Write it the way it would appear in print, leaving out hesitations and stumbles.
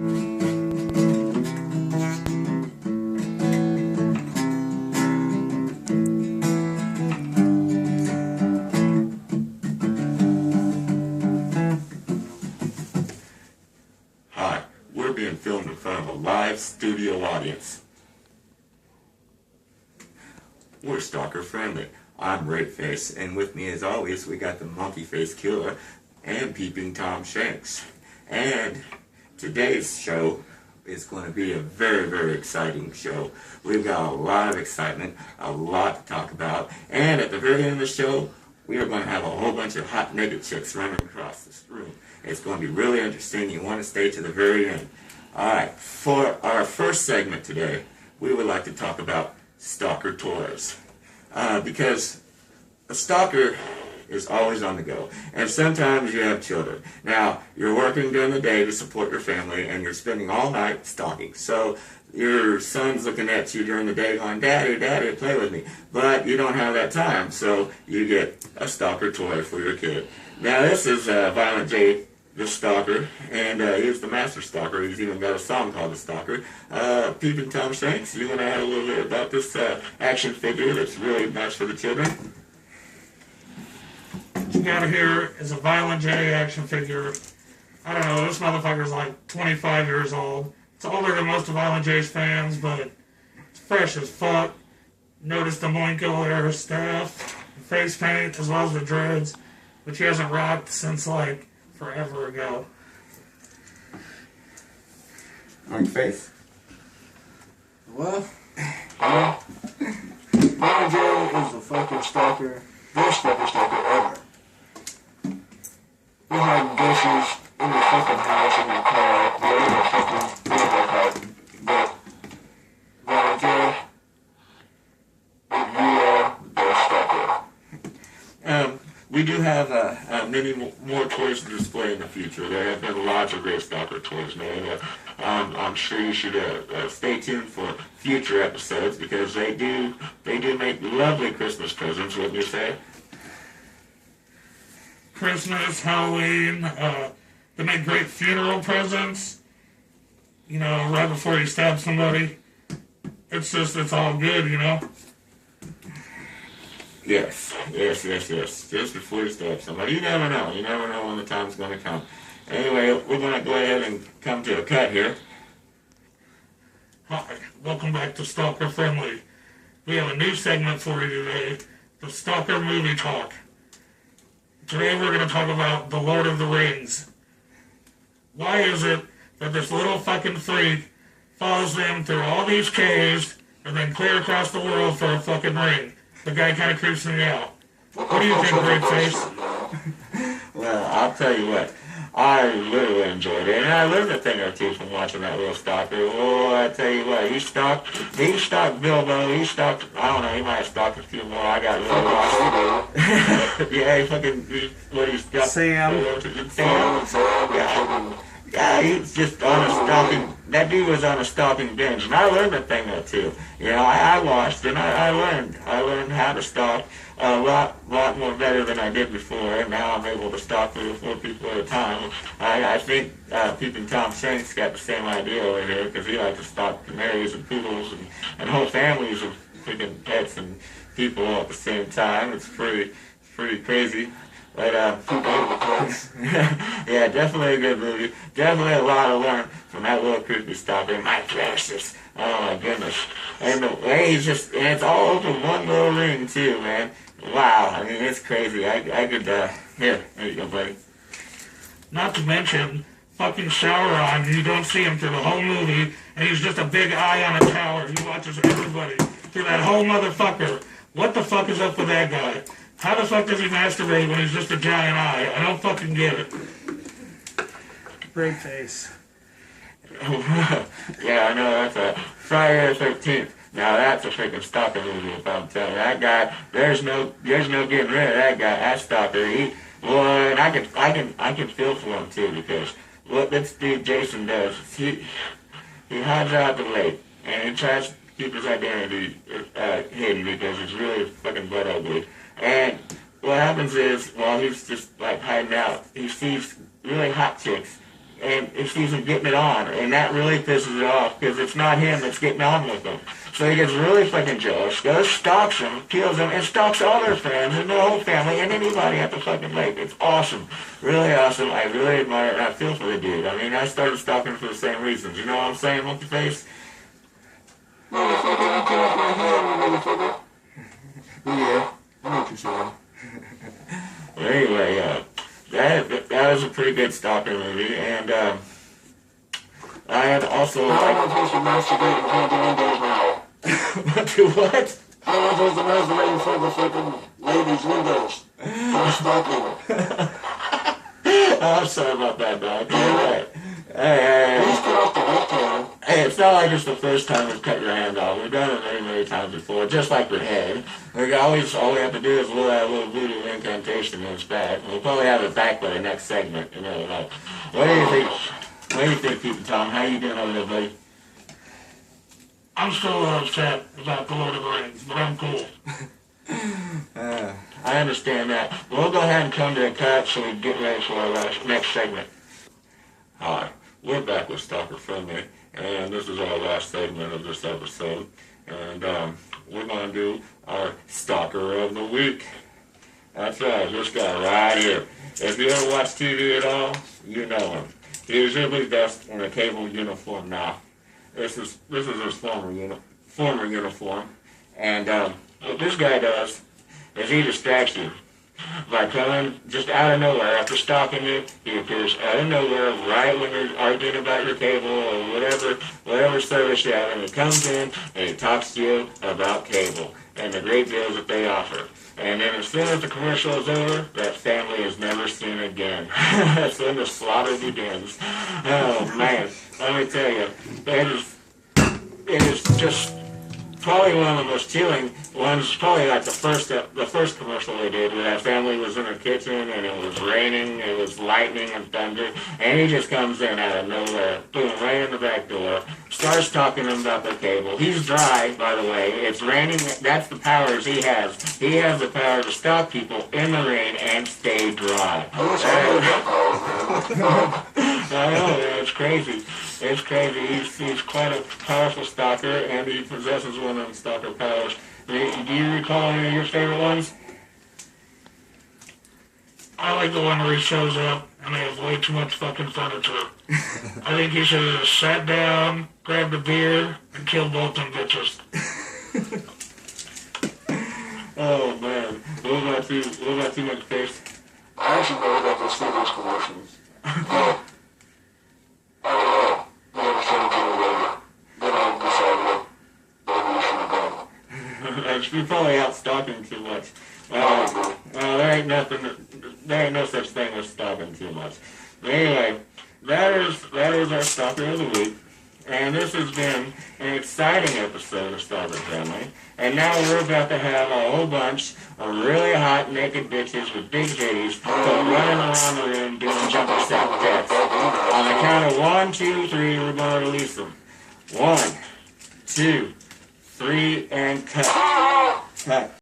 Hi, we're being filmed in front of a live studio audience. We're stalker friendly. I'm Rapeface, and with me as always we got the monkey facekilla and peeping Tom Shanks. And today's show is going to be a very, very exciting show. We've got a lot of excitement, a lot to talk about, and at the very end of the show we are going to have a whole bunch of hot naked chicks running across this room. It's going to be really interesting. You want to stay to the very end. Alright, for our first segment today, we would like to talk about stalker toys. Because a stalker is always on the go. And sometimes you have children. Now, you're working during the day to support your family, and you're spending all night stalking. So your son's looking at you during the day going, Daddy, Daddy, play with me. But you don't have that time, so you get a stalker toy for your kid. Now, this is Violent J, the stalker, and he's the master stalker. He's even got a song called The Stalker. Peeping Tom Shanks, you want to add a little bit about this action figure that's really nice for the children? What you got here is a Violent J action figure. I don't know, this motherfucker's like 25 years old. It's older than most of Violent J's fans, but it's fresh as fuck. Notice the moinko hair stuff, the face paint, as well as the dreads, which he hasn't rocked since like forever ago. On your face. Well, Violent J is the fucking stalker, best fucking stalker ever. You're hiding dishes in your fucking house, in your car, wherever fucking hiding. But Violent J, you are the stalker. We do have many more toys to display in the future. There have been lots of great stalker toys made. I'm sure you should stay tuned for future episodes because they do make lovely Christmas presents, wouldn't you say? Christmas, Halloween, they make great funeral presents. You know, right before you stab somebody. It's all good, you know? Yes. Just before you stab somebody. You never know. You never know when the time's going to come. Anyway, we're going to go ahead and come to a cut here. Hi, welcome back to Stalker Friendly. We have a new segment for you today, the Stalker Movie Talk. Today we're going to talk about The Lord of the Rings. Why is it that this little fucking freak follows them through all these caves and then clear across the world for a fucking ring? The guy kind of creeps me out. What do you think, Great Face? Well, I'll tell you what. I really enjoyed it, and I learned a thing or two from watching that little stalker. Oh, I tell you what, he stalked Bilbo, he stalked, I don't know, he might have stalked a few more. I got really lost. Yeah, he's got Sam. Yeah, he's just on a stalking, that dude was on a stalking binge, and I learned a thing or two. You know, I watched, and I learned how to stalk a lot more better than I did before, and now I'm able to stalk 3 or 4 people at a time. I think Peeping Tom Shanks got the same idea over here, because he likes to stalk canaries and poodles and whole families of freaking pets and people all at the same time. It's pretty crazy. But, yeah, definitely a good movie. Definitely a lot to learn from that little creepy stalker. My precious. Oh my goodness. And the way he's just, and it's all over one little ring too, man. Wow, I mean, it's crazy. I could, here you go, buddy. Not to mention, fucking Sauron, you don't see him through the whole movie, and he's just a big eye on a tower. He watches everybody through that whole motherfucker. What the fuck is up with that guy? How the fuck does he masturbate when he's just a giant eye? I don't fucking get it. Great Face. Yeah, I know, that's a Friday the 13th. Now that's a freaking stalker movie, if I'm telling you. That guy, there's no getting rid of that guy, that stalker. And I can feel for him too, because what this dude Jason does, he hides out the lake, and he tries to keep his identity hidden because he's really fucking butt ugly. And what happens is, while he's just like hiding out, he sees really hot chicks and she's getting it on, and that really pisses it off because it's not him that's getting on with them. So he gets really fucking jealous, goes, stalks him, kills him, and stalks all their friends and their whole family and anybody at the fucking lake. It's awesome. Really awesome. I really admire it, and I feel for the dude. I mean, I started stalking for the same reasons. You know what I'm saying, Monkey Face? Motherfucker, you get off my hand, motherfucker. Yeah, I know what you're saying. Well, anyway, that was a pretty good stalker movie, and I had also How am I supposed to masturbate in front of the windows now? Do what? How am I supposed to masturbate in front of the fucking ladies' windows? I'm stalking. Oh, I'm sorry about that, dog. Hey, Please get off the left hand. hey, it's not like it's the first time we've cut your hand off. We've done it many, many times before, just like your head. All we have to do is add a little voodoo incantation and it's back. We'll probably have it back by the next segment. You know, like, what do you think? What do you think, Peeping Tom? How you doing over there, buddy? I'm still upset about the Lord of the Rings, but I'm cool. I understand that. We'll go ahead and come to a cut so we can get ready for our next segment. Hi, we're back with Stalker Friendly, and this is our last segment of this episode. And we're going to do our Stalker of the Week. That's right, this guy right here. If you ever watch TV at all, you know him. He is usually dressed in a cable uniform now. This is his former uniform. And what this guy does is he distracts you by coming just out of nowhere after stalking you. He appears out of nowhere right when you're arguing about your cable or whatever service you have, and he comes in and he talks to you about cable and the great deals that they offer. And then as soon as the commercial is over, that family is never seen again. That's when the slaughter begins. Oh man, let me tell you, it is just probably one of the most chilling ones. Probably like the first commercial they did, where that family was in their kitchen and it was raining, it was lightning and thunder, and he just comes in out of nowhere, boom, right in the back door, starts talking to them about their cable. He's dry, by the way. It's raining. That's the powers he has. He has the power to stop people in the rain and stay dry. I know, man, it's crazy. It's crazy. He's quite a powerful stalker, and he possesses one of the stalker powers. Do you recall any of your favorite ones? I like the one where he shows up and they have way too much fucking furniture. I think he should have sat down, grabbed a beer, and killed both them bitches. Oh man, what about you, Monkey Face? I actually know that there's still those commercials. I don't know. Never seen it later. Then I decided that maybe we should have gone. You're probably out stalking too much. Well, there ain't no such thing as stalking too much. But anyway, that is our Stalker of the Week. And this has been an exciting episode of Stalker Family. And now we're about to have a whole bunch of really hot naked bitches with big titties running around the room doing jumping sack jacks. On the count of 1, 2, 3, we're going to release them. 1, 2, 3, and cut. Cut.